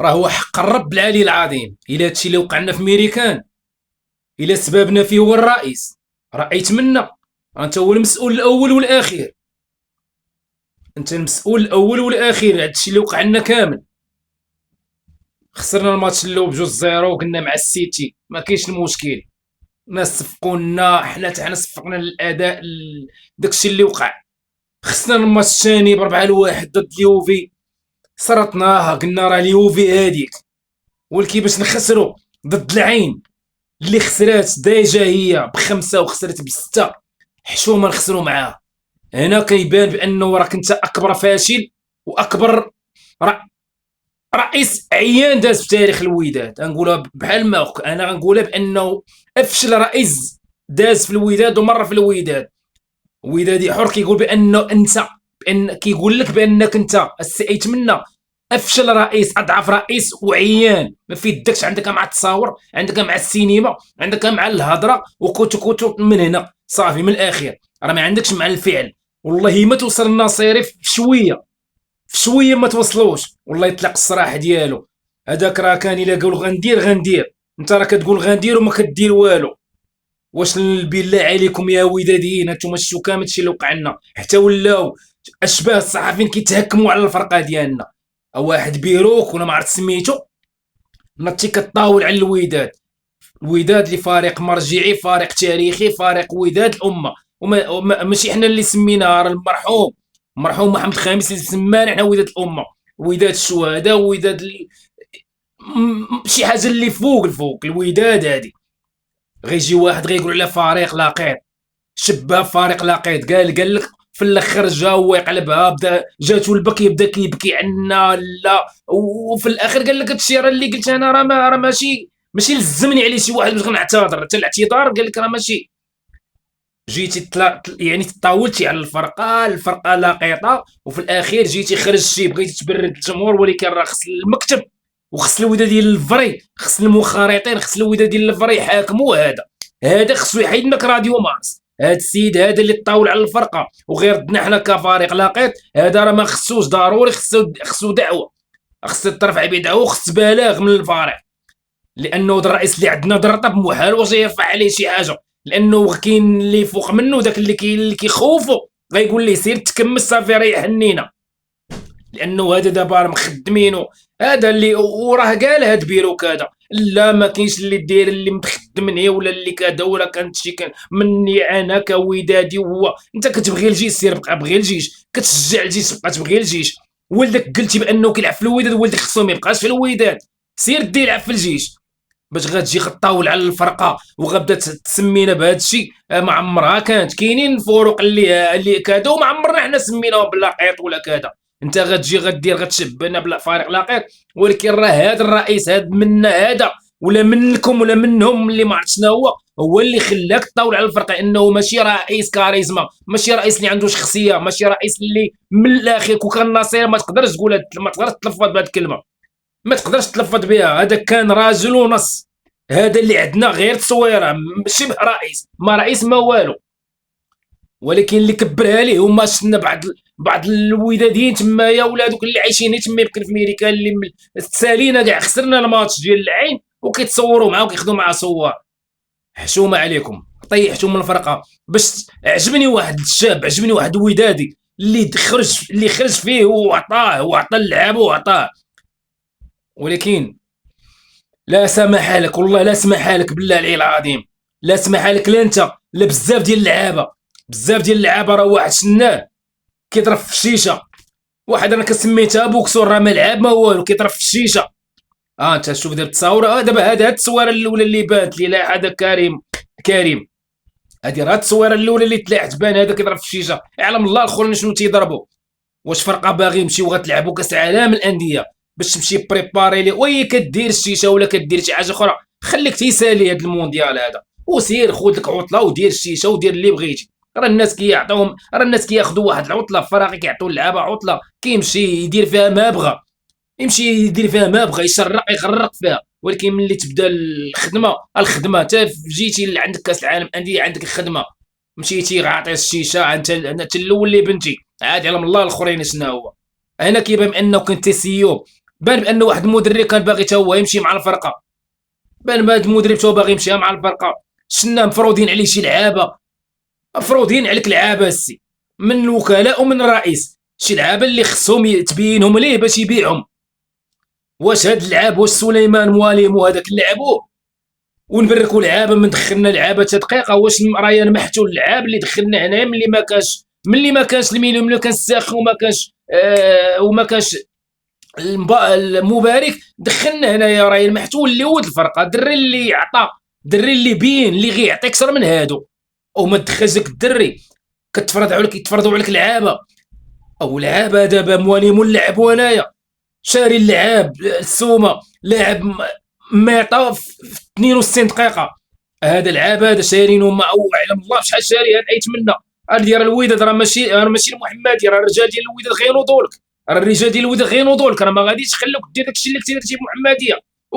راه هو حق الرب العلي العظيم. الا هادشي اللي وقع لنا في ميريكان، الا سببنا فيه هو الرئيس، رأيت منا انت هو المسؤول الاول والاخير. انت المسؤول الاول والاخير هادشي اللي وقع لنا كامل. خسرنا الماتش الاول بجوج زيرو وقلنا مع السيتي ما كاينش المشكل، ناس صفقوا لنا، حنا صفقنا للاداء داكشي اللي وقع. خسرنا الماتش الثاني ب4-1 ضد اليوفي، صرطناها قلنا راه اليوفي هاديك، ولكن باش نخسروا ضد العين اللي خسرات ديجا هي ب5 وخسرت ب6، حشومه نخسروا معاها. هنا كيبان بانه راك انت اكبر فاشل واكبر رئيس عيان داز في تاريخ الوداد. غنقولها بحال ما انا غنقولها بانه افشل رئيس داز في الوداد ومر في الوداد. ودادي حر كيقول بانه انت، بان كيقول لك بانك انت السئيت منا افشل رئيس، اضعف رئيس وعيان ما في يدكش. عندك مع التصاور، عندك مع السينما، عندك مع الهضره وكوتو من هنا صافي من الاخير، راه ما عندكش مع الفعل. والله ما توصل النصيري في شويه، في شويه ما توصلوش. والله يطلق الصراحه ديالو. هذاك راه كان الا قال غندير، انت راه كتقول غندير وما كدير والو. واش بالله عليكم يا وداديين هانتوما شتو كامل الشيء اللي وقع لنا، حتى ولاو اشباه الصحفيين كيتهكموا على الفرقه ديالنا. واحد بيروك ولا ما عرفت سميتو نطي كطاول على الوداد. الوداد اللي فريق مرجعي، فريق تاريخي، فريق وداد الامه، ماشي حنا اللي سميناه، راه المرحوم محمد خامس اللي سمانا حنا وداد الامه، وداد الشهداء، وداد شي حاجه اللي فوق الوداد هادي. غيجي واحد غيقول على فريق لاقيط، شبه فريق لاقيط، قال لك في الاخر جا هو يقلبها، بدا جاتو البكي بدا كيبكي عنا لا، وفي الاخر قال لك هادشي راه اللي قلت انا راه ماشي لزمني عليه شي واحد باش غنعتذر. حتى الاعتذار قال لك راه ماشي، جيتي يعني تطاولتي على الفرقه لاقيطه، وفي الاخير جيتي خرجتي بغيتي تبرد الجمهور. ولكن راه خص المكتب وخص الوداد ديال الفري، خص المنخرطين، خص الوداد ديال الفري يحاكموا هذا خصو يحيد لك راديو مارس. هذا السيد هذا اللي طاول على الفرقه وغير ردنا حنا كفريق لاقيط، هذا راه ما خصوش، ضروري خصو دعوه، خص ترفع به دعوه، خص بلاغ من الفريق. لانه الرئيس اللي عندنا درطب محال واش يرفع عليه شي حاجه، لانه كاين اللي فوق منه، داك اللي كيخوفو غيقول ليه سير تكمل صافي ريح النينه. لانه هذا دابا مخدمينو، هذا اللي وراه قال هاد بيروك هذا لا ما كاينش اللي داير اللي مخدمني ولا اللي كذا ولا كانت شي كان مني انا كودادي. وهو انت كتبغي الجيش سير بقى بغي الجيش، كتشجع الجيش بقى تبغي الجيش. ولدك قلتي بانه كيلعب في الوداد، ولدك خصو ما يبقاش في الوداد، سير دي يلعب في الجيش. باش غتجي غطاول على الفرقه وغبدا تسمينا بهذا الشيء، ما عمرها كانت. كاينين الفروق اللي كذا وما عمرنا حنا سميناهم بلاقيط ولا كذا. انت غتجي غتشبهنا بلا فريق لاقيط، ولكن راه هذا الرئيس هذا منا هذا ولا منكم ولا منهم اللي ما عرفت شنو هو اللي خلاك تطاول على الفرقه. انه ماشي رئيس كاريزما، ماشي رئيس اللي عنده شخصيه، ماشي رئيس اللي من الاخر كون كان ناصير ما تقدرش تقول، ما تقدرش تلفظ بهذه الكلمه، ما تقدرش تلفظ بها. هذا كان راجل ونص، هذا اللي عندنا غير تصويره، شبه رئيس، ما رئيس ما والو. ولكن اللي كبرها ليه هما شفنا بعض الوداديين تمايا، ولا دوك اللي عايشين تما يمكن في ميريكا، اللي سالينا كاع خسرنا الماتش ديال العين وكيتصوروا معاه وكياخذوا معاه صور. حشومه عليكم، طيحتوا من الفرقه. باش عجبني واحد الشاب، عجبني واحد ودادي اللي خرج فيه وعطاه اللعاب وعطاه. ولكن لا سمح لك، والله لا سمح لك، بالله العلي العظيم لا سمح لك، لا انت لا بزاف ديال اللعابه، بزاف ديال اللعابه. راه واحد شناه كيضرب في الشيشه، واحد انا كسميتها بوكسور، راه ما لعب ما والو، كيضرب في الشيشه. انت شوف دابا التصاور، دابا هاد التصويره الاولى اللي بانت لي، لا هذا كريم هادي راه التصويره الاولى اللي طلعت بان هذا كيضرب في الشيشه. يعلم الله الاخرين شنو تيضربوا. واش فرقه باغي يمشيو غتلعبوا كاس العالم الانديه باش تمشي بريباري لي وي كدير الشيشه ولا كدير شي حاجه اخرى؟ خليك تيسالي هذا المونديال هذا وسير خذ لك عطله ودير الشيشه ودير اللي بغيتي. راه الناس كيعطيوهم، راه الناس كياخذوا واحد العطله، فراغي كيعطيو اللعابه عطله، كيمشي يدير فيها ما بغى، يمشي يدير فيها ما بغى، يشرق يغرق فيها. ولكن ملي تبدا الخدمه حتى جيتي عندك كاس العالم انديه عندك الخدمه، مشيتي عاطي الشيشه، انت الاول اللي بنتي عاد علم الله الاخرين شنو هو. هنا كيبان انه كنت سيو بان بان واحد المدرب كان باغي تا هو يمشي مع الفرقه، بان هذا المدرب تا هو باغي يمشي مع الفرقه. شنا مفروضين عليه شي لعابه، مفروضين عليك لعابه السي، من الوكلاء ومن الرئيس، شي لعابه اللي خصهم تبينهم ليه باش يبيعهم. واش هاد اللعاب، واش سليمان مواليم وهذاك لعبوه ونبركوا لعابه من دخلنا لعابه تا دقيقه؟ واش ريان محتو اللعاب اللي دخلنا هنا ملي ما كانش الميليون، ملي كان الساخن وما كانش المبارك، دخلنا هنايا ريان محتو اللي ولد الفرقه، الدري اللي عطى، الدري اللي بين اللي غيعطي اكثر من هادو، او ما تدخلش داك الدري يتفرضوا عليك لعابه، او لعابه دابا مواليم لعبوا هنايا شاري اللعاب السومه لاعب ميطا في 62 دقيقه. هذا العاب هذا شارينه مع اعلم الله بشحال شاري هذا ايت منا. راه ديال الوداد راه ماشي المحمدي، راه الرجال ديال الوداد غينوضوا لك، راه الرجال ديال الوداد غينوضوا لك، راه ما غاديش يخلوك دير داكشي اللي كنتي درتي بالمحمديه.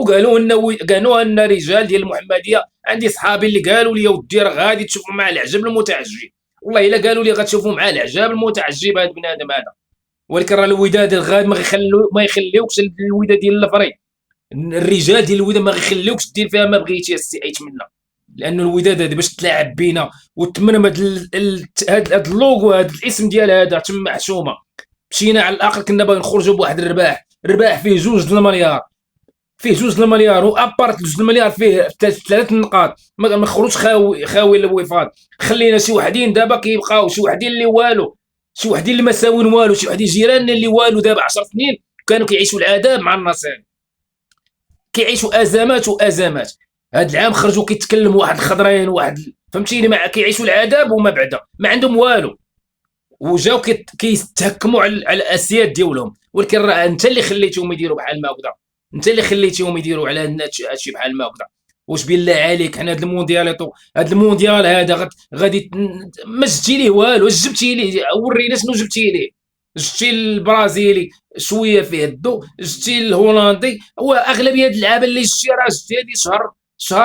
قالوا ان رجال ديال المحمديه، عندي صحابي اللي قالوا لي ودي راه غادي تشوفوا مع العجب المتعجب، والله الا قالوا لي غتشوفوا مع العجاب المتعجب هذا بنادم هذا. ولكن راه الوداد الغاد ما يخليوكش الوداد ديال الفريق، الرجال ديال الوداد ما غيخليوكش دير فيها ما بغيتي السي ايت منا، لانه الوداد هذا باش تلاعب بينا وتمنى هذا اللوغو، هذا الاسم ديال هذا تما حشومه. مشينا على الاقل كنا باغي نخرجوا بواحد الرباح فيه 2 المليار، فيه 2 المليار، وابارت 2 المليار فيه 3 نقاط، ما نخرجش خاوي الوفاض. خلينا شي وحدين دابا كيبقاو، شي وحدين اللي والو، شي وحدين اللي ما ساوين والو، شي وحدين جيراننا اللي والو دابا 10 سنين كانوا كيعيشوا العذاب مع النصر، كيعيشوا ازمات وازمات. هاد العام خرجوا كيتكلموا واحد الخضرين واحد فهمتيني، ما كيعيشوا العذاب وما بعدا ما عندهم والو، وجاو كيتهكموا على الاسياد ديالهم. ولكن راه انت اللي خليتهم يديروا بحال ما هكذا، انت اللي خليتيهم يديروا على هادشي بحال ما هكذا. واش بالله عليك حنا هاد المونديال هذا غادي ما جبتي ليه والو، واش جبتي ليه؟ ورينا شنو جبتي ليه. جبتي البرازيلي شويه فيه الضو، جبتي الهولندي، هو اغلبيه اللعابه اللي جبتي راه جبتي هذه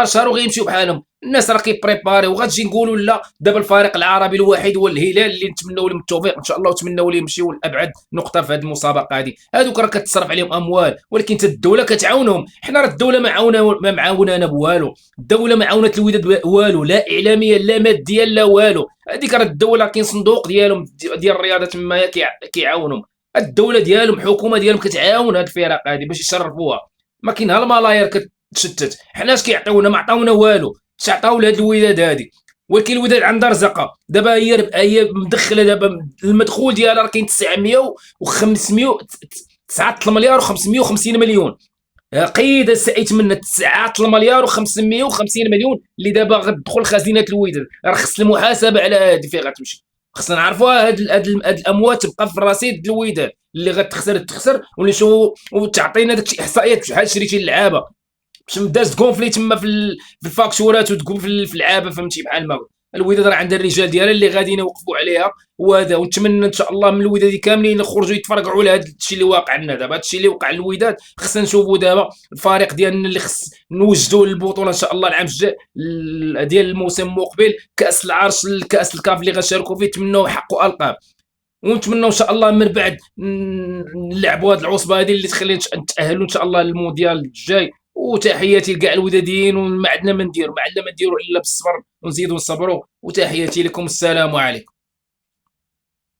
شهر وغيمشيو بحالهم. الناس راه كيبريباري، وغتجي نقولوا لا دابا الفريق العربي الوحيد هو الهلال اللي نتمنوا لهم التوفيق ان شاء الله، ونتمنوا لهم يمشيو لابعد نقطه في هذه المسابقه هذه. هذوك راه كتصرف عليهم اموال، ولكن حتى الدوله كتعاونهم. حنا راه الدوله ما معاونانا بوالو، الدوله ما عاونت الوداد والو، لا اعلاميا لا ماديا لا والو. هذيك راه الدوله كاين صندوق ديالهم ديال الرياضه تما كيعاونهم، الدوله ديالهم الحكومه ديالهم كتعاون هاد الفرق هذه باش يشرفوها. ما كاينها الملايير كتشتت. حنا اش كيعطيونا؟ ما عطاونا والو، اش عطاو لهاد الوداد هادي؟ ولكن الوداد عندها رزقه دابا، هي مدخله دابا المدخول ديالها راه كاين 900 و500 9 المليار و550 مليون. قيد سعيت من 9 المليار و550 مليون اللي دابا غتدخل خزينه الوداد. راه خص المحاسبه على هذه فين غتمشي، خصنا نعرفوها. هاد الاموال تبقى في الرصيد ديال الوداد، اللي غتخسر ونشوفوا وتعطينا داك احصائيات شحال شريتي اللعابه، باش داز كونفلي تما في الفاكتورات وتقول في اللعابه فهمتي بحال ما الوداد راه عندها الرجال ديالها اللي غاديين يوقفوا عليها. وهذا ونتمنى ان شاء الله من الوداد كاملين يخرجوا يتفرقعوا على هذا الشيء اللي واقع لنا دابا. هذا الشيء اللي وقع للوداد خصنا نشوفوا دابا الفريق ديالنا اللي خص نوجدوا للبطوله ان شاء الله العام الجاي ديال الموسم المقبل، كاس العرش، الكاس الكاف اللي غنشاركوا فيه، نتمنوا يحققوا القاب، ونتمنى ان شاء الله من بعد نلعبوا هذه العصبه هذه اللي تخلينا نتاهلوا ان شاء الله للمونديال الجاي. وتحياتي لكاع الوداديين، وما عندنا ما نديروا الا بالصبر، ونزيدوا نصبروا. وتحياتي لكم، السلام عليكم.